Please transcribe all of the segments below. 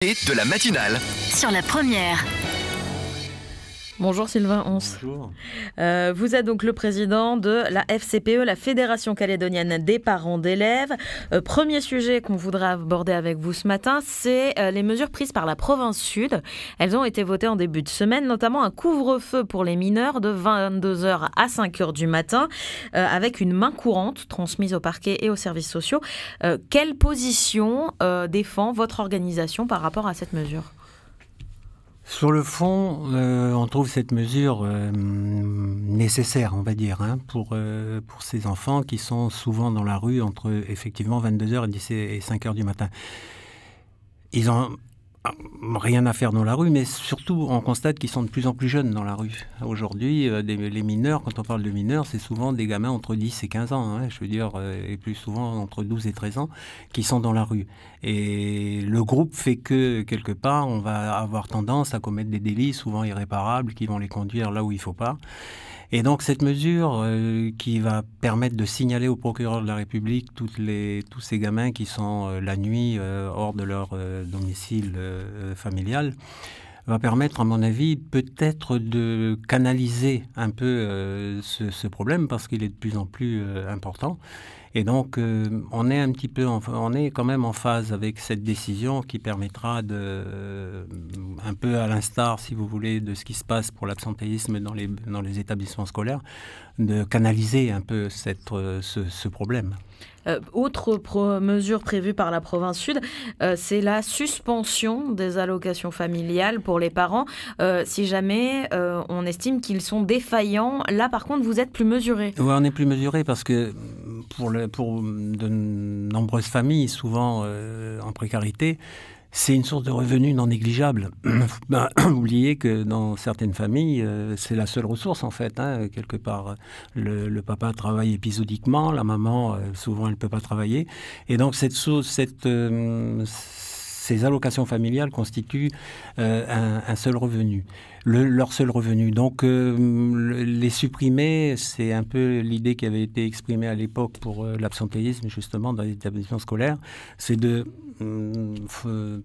Et de la matinale. Sur la première. Bonjour Sylvain Ons. Bonjour. Vous êtes donc le président de la FCPE, la Fédération calédonienne des parents d'élèves. Premier sujet qu'on voudrait aborder avec vous ce matin, c'est les mesures prises par la province Sud. Elles ont été votées en début de semaine, notamment un couvre-feu pour les mineurs de 22h à 5h du matin, avec une main courante transmise au parquet et aux services sociaux. Quelle position défend votre organisation par rapport à cette mesure ? Sur le fond, on trouve cette mesure nécessaire, on va dire, pour ces enfants qui sont souvent dans la rue entre effectivement 22h et 5h du matin. Ils ont rien à faire dans la rue, mais surtout on constate qu'ils sont de plus en plus jeunes dans la rue. Aujourd'hui, les mineurs, quand on parle de mineurs, c'est souvent des gamins entre 10 et 15 ans, je veux dire, et plus souvent entre 12 et 13 ans, qui sont dans la rue. Et le groupe fait que, quelque part, on va avoir tendance à commettre des délits souvent irréparables qui vont les conduire là où il ne faut pas. Et donc cette mesure qui va permettre de signaler au procureur de la République tous ces gamins qui sont la nuit hors de leur domicile familial va permettre, à mon avis, peut-être de canaliser un peu ce problème parce qu'il est de plus en plus important. Et donc, on est quand même en phase avec cette décision qui permettra un peu à l'instar, si vous voulez, de ce qui se passe pour l'absentéisme dans les établissements scolaires, de canaliser un peu ce problème. Autre mesure prévue par la province Sud, c'est la suspension des allocations familiales pour les parents. Si jamais on estime qu'ils sont défaillants, là par contre vous êtes plus mesuré. Oui, on est plus mesuré parce que pour de nombreuses familles, souvent en précarité, c'est une source de revenus non négligeable. Oubliez que dans certaines familles, c'est la seule ressource en fait. Quelque part, le papa travaille épisodiquement, la maman, souvent, elle ne peut pas travailler. Et donc, ces allocations familiales constituent un seul revenu, leur seul revenu. Donc, les supprimer, c'est un peu l'idée qui avait été exprimée à l'époque pour l'absentéisme, justement, dans les établissements scolaires, c'est de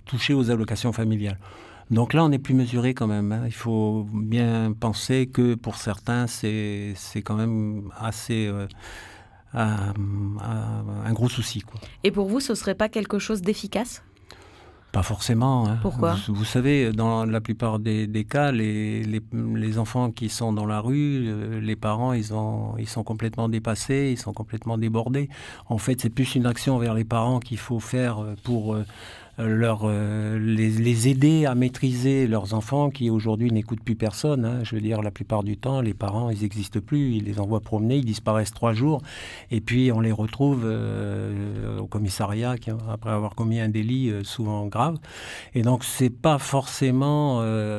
toucher aux allocations familiales. Donc là, on est plus mesuré quand même. Il faut bien penser que pour certains, c'est quand même assez... un gros souci, quoi. Et pour vous, ce ne serait pas quelque chose d'efficace ? Pas forcément. Pourquoi ? Vous savez, dans la plupart des cas, les enfants qui sont dans la rue, les parents, ils sont complètement dépassés, ils sont complètement débordés. En fait, c'est plus une action vers les parents qu'il faut faire pour les aider à maîtriser leurs enfants qui aujourd'hui n'écoutent plus personne. Je veux dire, la plupart du temps, les parents, ils n'existent plus, ils les envoient promener, ils disparaissent 3 jours et puis on les retrouve au commissariat après avoir commis un délit souvent grave. Et donc, c'est pas forcément... je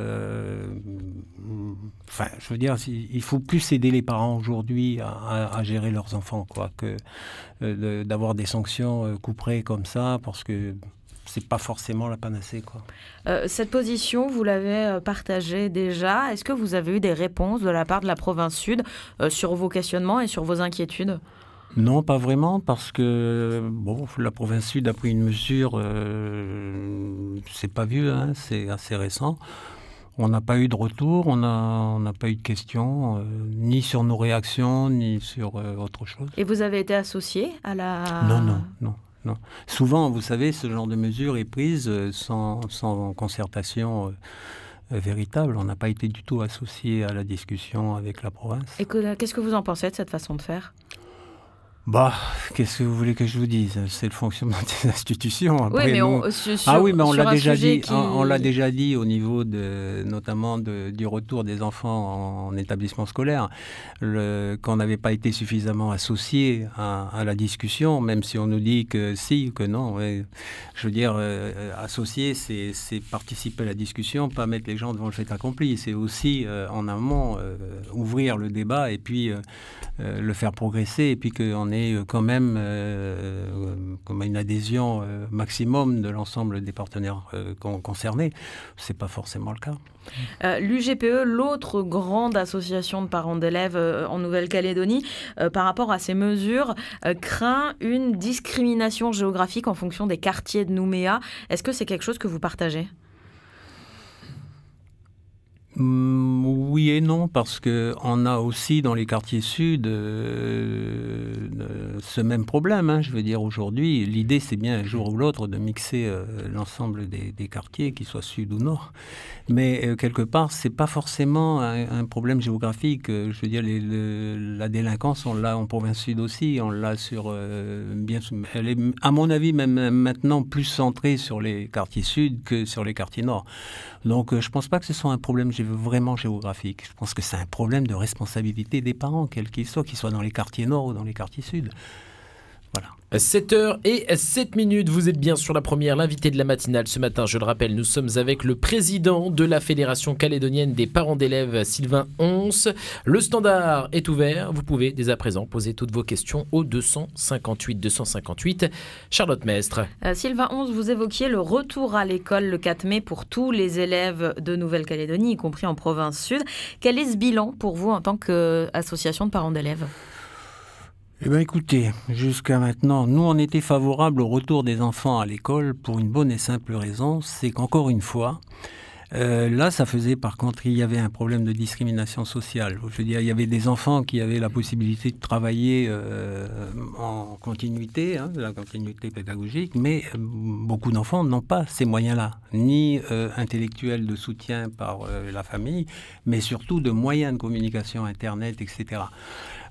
veux dire, il faut plus aider les parents aujourd'hui à gérer leurs enfants, quoi, que d'avoir des sanctions couperées comme ça, parce que c'est pas forcément la panacée, quoi. Cette position, vous l'avez partagée déjà. Est-ce que vous avez eu des réponses de la part de la province Sud sur vos questionnements et sur vos inquiétudes ? Non, pas vraiment, parce que la province Sud a pris une mesure, c'est pas vieux, c'est assez récent. On n'a pas eu de retour, on n'a pas eu de questions, ni sur nos réactions, ni sur autre chose. Et vous avez été associé à la... Non. Souvent, vous savez, ce genre de mesure est prise sans concertation véritable. On n'a pas été du tout associé à la discussion avec la province. Et qu'est-ce que vous en pensez de cette façon de faire ? Qu'est-ce que vous voulez que je vous dise ? C'est le fonctionnement des institutions. Après, oui, mais on l'a déjà dit. On l'a déjà dit au niveau notamment du retour des enfants en établissement scolaire, qu'on n'avait pas été suffisamment associé à la discussion, même si on nous dit que si ou que non. Ouais. Je veux dire, associer, c'est participer à la discussion, pas mettre les gens devant le fait accompli. C'est aussi en amont ouvrir le débat et puis le faire progresser, et puis qu'on ait quand même comme une adhésion maximum de l'ensemble des partenaires concernés. Ce n'est pas forcément le cas. L'UGPE, l'autre grande association de parents d'élèves en Nouvelle-Calédonie, par rapport à ces mesures, craint une discrimination géographique en fonction des quartiers de Nouméa. Est-ce que c'est quelque chose que vous partagez ? Oui et non, parce qu'on a aussi dans les quartiers sud ce même problème. Hein, je veux dire, aujourd'hui, l'idée, c'est bien un jour ou l'autre de mixer l'ensemble des quartiers, qu'ils soient sud ou nord. Mais quelque part, c'est pas forcément un problème géographique. Je veux dire, la délinquance, on l'a en province sud aussi. On l'a elle est, à mon avis, même maintenant plus centrée sur les quartiers sud que sur les quartiers nord. Donc, je pense pas que ce soit un problème vraiment géographique. Je pense que c'est un problème de responsabilité des parents, quels qu'ils soient dans les quartiers nord ou dans les quartiers sud. Voilà. 7h07, vous êtes bien sur la première, l'invité de la matinale. Ce matin, je le rappelle, nous sommes avec le président de la Fédération calédonienne des parents d'élèves, Sylvain Once. Le standard est ouvert, vous pouvez dès à présent poser toutes vos questions au 258. Charlotte Mestre. Sylvain Once, vous évoquiez le retour à l'école le 4 mai pour tous les élèves de Nouvelle-Calédonie, y compris en province sud. Quel est ce bilan pour vous en tant qu'association de parents d'élèves ? Eh bien écoutez, jusqu'à maintenant, nous on était favorables au retour des enfants à l'école pour une bonne et simple raison, c'est qu'encore une fois, là ça faisait par contre, il y avait un problème de discrimination sociale. Je veux dire, il y avait des enfants qui avaient la possibilité de travailler en continuité, la continuité pédagogique, mais beaucoup d'enfants n'ont pas ces moyens-là, ni intellectuels de soutien par la famille, mais surtout de moyens de communication, Internet, etc.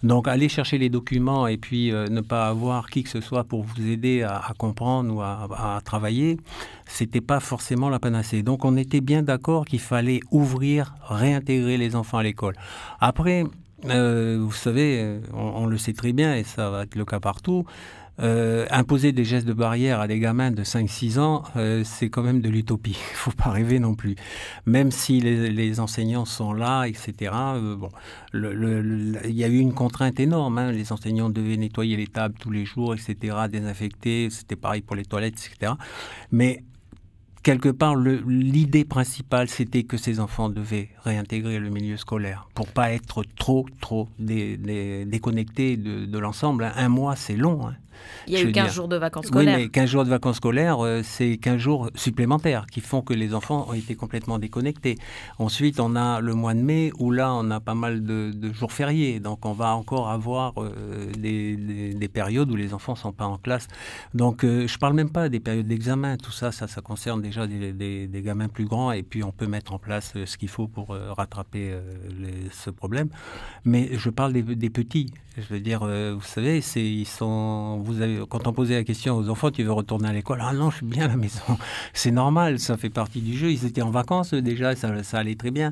Donc, aller chercher les documents et puis ne pas avoir qui que ce soit pour vous aider à comprendre ou à travailler, c'était pas forcément la panacée. Donc, on était bien d'accord qu'il fallait réintégrer les enfants à l'école. Après, vous savez, on le sait très bien et ça va être le cas partout, imposer des gestes de barrière à des gamins de 5-6 ans, c'est quand même de l'utopie. Il ne faut pas rêver non plus. Même si les enseignants sont là, etc. Il y a eu une contrainte énorme. Hein. Les enseignants devaient nettoyer les tables tous les jours, etc., désinfecter. C'était pareil pour les toilettes, etc. Mais quelque part, l'idée principale, c'était que ces enfants devaient réintégrer le milieu scolaire pour pas être trop déconnectés de l'ensemble. Un mois, c'est long. Hein. Il y a eu 15 jours de vacances scolaires. Oui, mais 15 jours de vacances scolaires, c'est 15 jours supplémentaires qui font que les enfants ont été complètement déconnectés. Ensuite, on a le mois de mai où là, on a pas mal de jours fériés. Donc, on va encore avoir des périodes où les enfants ne sont pas en classe. Donc, je ne parle même pas des périodes d'examen. Tout ça, ça concerne déjà des gamins plus grands. Et puis, on peut mettre en place ce qu'il faut pour rattraper ce problème. Mais je parle des petits. Je veux dire, vous savez, quand on posait la question aux enfants, tu veux retourner à l'école? Ah non, je suis bien à la maison. C'est normal, ça fait partie du jeu. Ils étaient en vacances déjà, ça allait très bien.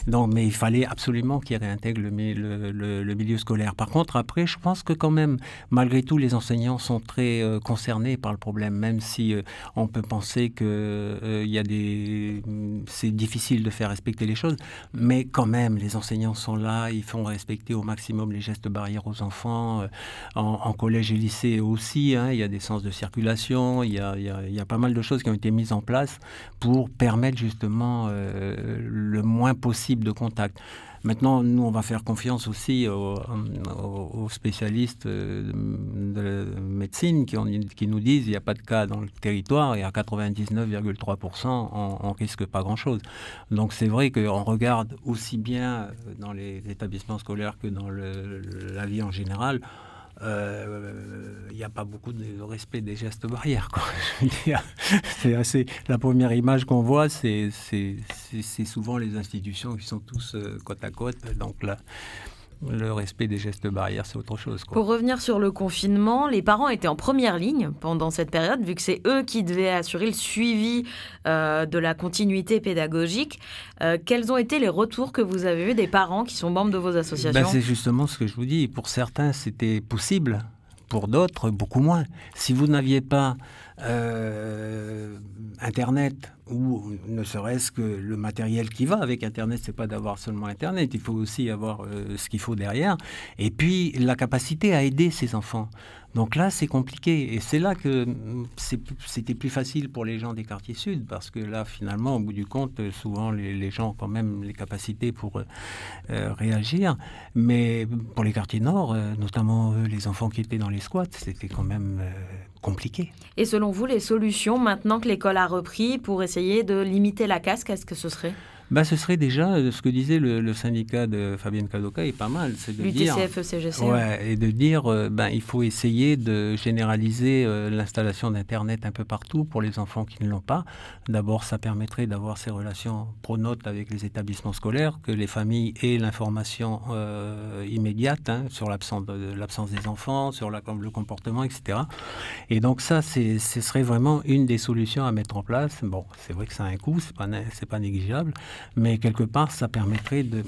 Donc, mais il fallait absolument qu'ils réintègrent le milieu scolaire. Par contre, après, je pense que quand même, malgré tout, les enseignants sont très concernés par le problème, même si on peut penser que c'est difficile de faire respecter les choses. Mais quand même, les enseignants sont là, ils font respecter au maximum les gestes barrières aux enfants, en collège et lycée aussi, hein, il y a des sens de circulation, il y a pas mal de choses qui ont été mises en place pour permettre justement le moins possible de contact. Maintenant, nous, on va faire confiance aussi aux spécialistes de médecine qui nous disent qu'il n'y a pas de cas dans le territoire et à 99,3%, on risque pas grand-chose. Donc, c'est vrai qu'on regarde aussi bien dans les établissements scolaires que dans la vie en général. Il n'y a pas beaucoup de respect des gestes barrières, quoi. Je veux dire, c'est assez. La première image qu'on voit, c'est souvent les institutions qui sont tous côte à côte. Donc là, le respect des gestes barrières, c'est autre chose, quoi. Pour revenir sur le confinement, les parents étaient en première ligne pendant cette période, vu que c'est eux qui devaient assurer le suivi de la continuité pédagogique. Quels ont été les retours que vous avez eus des parents qui sont membres de vos associations ? C'est justement ce que je vous dis. Pour certains, c'était possible. Pour d'autres, beaucoup moins. Si vous n'aviez pas Internet, ou ne serait-ce que le matériel qui va avec Internet, c'est pas d'avoir seulement Internet, il faut aussi avoir ce qu'il faut derrière, et puis la capacité à aider ces enfants. Donc là, c'est compliqué. Et c'est là que c'était plus facile pour les gens des quartiers sud, parce que là, finalement, au bout du compte, souvent, les gens ont quand même les capacités pour réagir. Mais pour les quartiers nord, notamment les enfants qui étaient dans les squats, c'était quand même compliqué. Et selon vous, les solutions, maintenant que l'école a repris, pour essayer de limiter la casse, qu'est-ce que ce serait ? Ce serait déjà ce que disait le syndicat de Fabienne Kadoka est pas mal, c'est de dire l'UTCFE-CGC. Et de dire il faut essayer de généraliser l'installation d'Internet un peu partout pour les enfants qui ne l'ont pas. D'abord, ça permettrait d'avoir ces relations pronotes avec les établissements scolaires, que les familles aient l'information immédiate sur l'absence des enfants, sur le comportement, etc. Et donc ça, ce serait vraiment une des solutions à mettre en place. Bon, c'est vrai que ça a un coût, c'est pas négligeable. Mais quelque part, ça permettrait de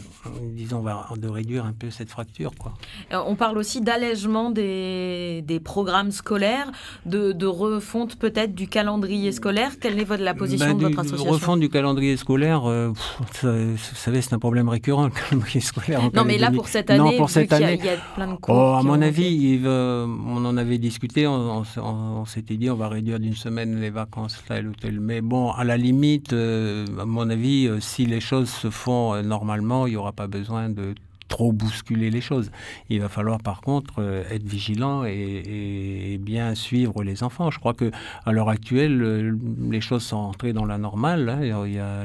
réduire un peu cette fracture, quoi. On parle aussi d'allègement des programmes scolaires, de refonte peut-être du calendrier scolaire. Quelle est la position de votre association ? Refonte du calendrier scolaire, vous savez, c'est un problème récurrent, le calendrier scolaire. Non, mais là, pour cette année, il y a plein de cours. À mon avis, on en avait discuté, on s'était dit on va réduire d'une semaine les vacances là et l'hôtel. Mais bon, à la limite, à mon avis, si les choses se font normalement, il n'y aura pas besoin de trop bousculer les choses. Il va falloir par contre être vigilant et bien suivre les enfants. Je crois qu'à l'heure actuelle, les choses sont entrées dans la normale.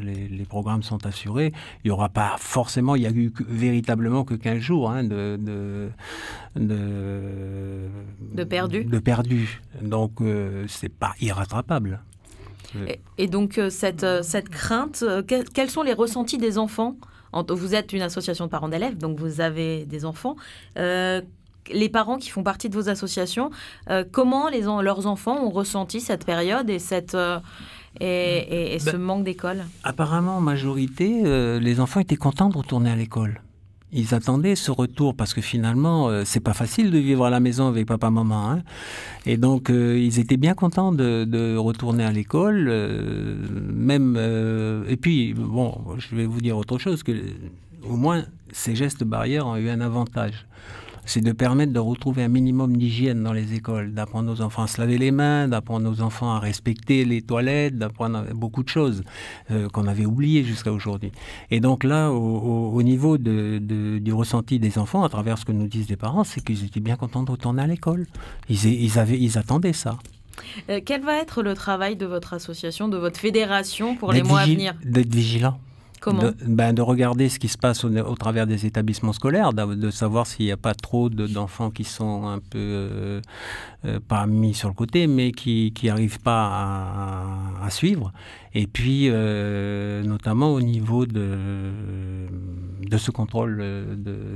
Les programmes sont assurés. Il n'y aura pas forcément, il n'y a eu véritablement que 15 jours de perdu. Donc, c'est pas irrattrapable. Et donc, cette crainte, quels sont les ressentis des enfants ? Vous êtes une association de parents d'élèves, donc vous avez des enfants. Les parents qui font partie de vos associations, comment leurs enfants ont ressenti cette période et ce manque d'école ? Apparemment, en majorité, les enfants étaient contents de retourner à l'école. Ils attendaient ce retour parce que finalement, c'est pas facile de vivre à la maison avec papa, maman. Et donc, ils étaient bien contents de retourner à l'école. Et puis, bon, je vais vous dire autre chose, que au moins, ces gestes barrières ont eu un avantage. C'est de permettre de retrouver un minimum d'hygiène dans les écoles, d'apprendre aux enfants à se laver les mains, d'apprendre aux enfants à respecter les toilettes, d'apprendre beaucoup de choses qu'on avait oubliées jusqu'à aujourd'hui. Et donc là, au niveau du ressenti des enfants, à travers ce que nous disent les parents, c'est qu'ils étaient bien contents de retourner à l'école. Ils attendaient ça. Quel va être le travail de votre association, de votre fédération pour les mois à venir ? D'être vigilant. Comment ? De regarder ce qui se passe au travers des établissements scolaires, de savoir s'il n'y a pas trop d'enfants qui sont un peu pas mis sur le côté, mais qui n'arrivent pas à suivre. Et puis, notamment au niveau de ce contrôle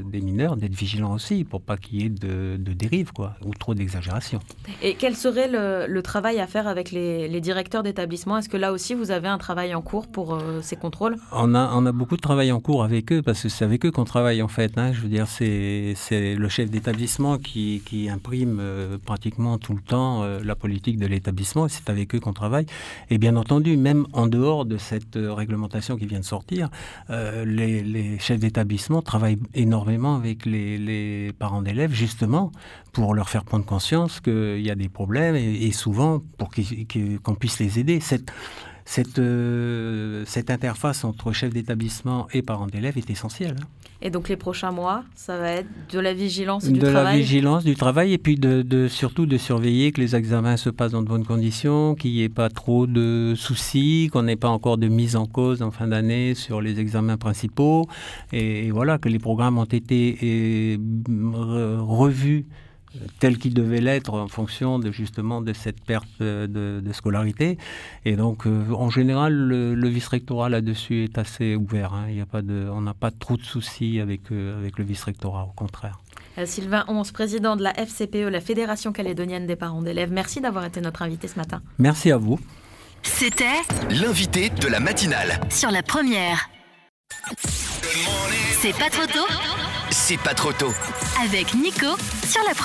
des mineurs, d'être vigilant aussi, pour pas qu'il y ait de dérive, ou trop d'exagération. Et quel serait le travail à faire avec les directeurs d'établissement ? Est-ce que là aussi, vous avez un travail en cours pour ces contrôles ? On a beaucoup de travail en cours avec eux, parce que c'est avec eux qu'on travaille en fait. Je veux dire, c'est le chef d'établissement qui imprime pratiquement tout le temps la politique de l'établissement, et c'est avec eux qu'on travaille. Et bien entendu, même en dehors de cette réglementation qui vient de sortir, les chefs d'établissement travaillent énormément avec les parents d'élèves, justement, pour leur faire prendre conscience qu'il y a des problèmes, et souvent pour qu'on puisse les aider. Cette interface entre chef d'établissement et parents d'élèves est essentielle. Et donc les prochains mois, ça va être de la vigilance et du travail ? De la vigilance, du travail, et puis surtout de surveiller que les examens se passent dans de bonnes conditions, qu'il n'y ait pas trop de soucis, qu'on n'ait pas encore de mise en cause en fin d'année sur les examens principaux, et voilà, que les programmes ont été revus tel qu'il devait l'être en fonction de cette perte de scolarité. Et donc, en général, le vice-rectorat là-dessus est assez ouvert. On n'a pas trop de soucis avec le vice-rectorat, au contraire. Sylvain Ons, président de la FCPE, la Fédération calédonienne des parents d'élèves. Merci d'avoir été notre invité ce matin. Merci à vous. C'était l'invité de la matinale. Sur la première. C'est pas trop tôt ? C'est pas trop tôt. Avec Nico sur la première.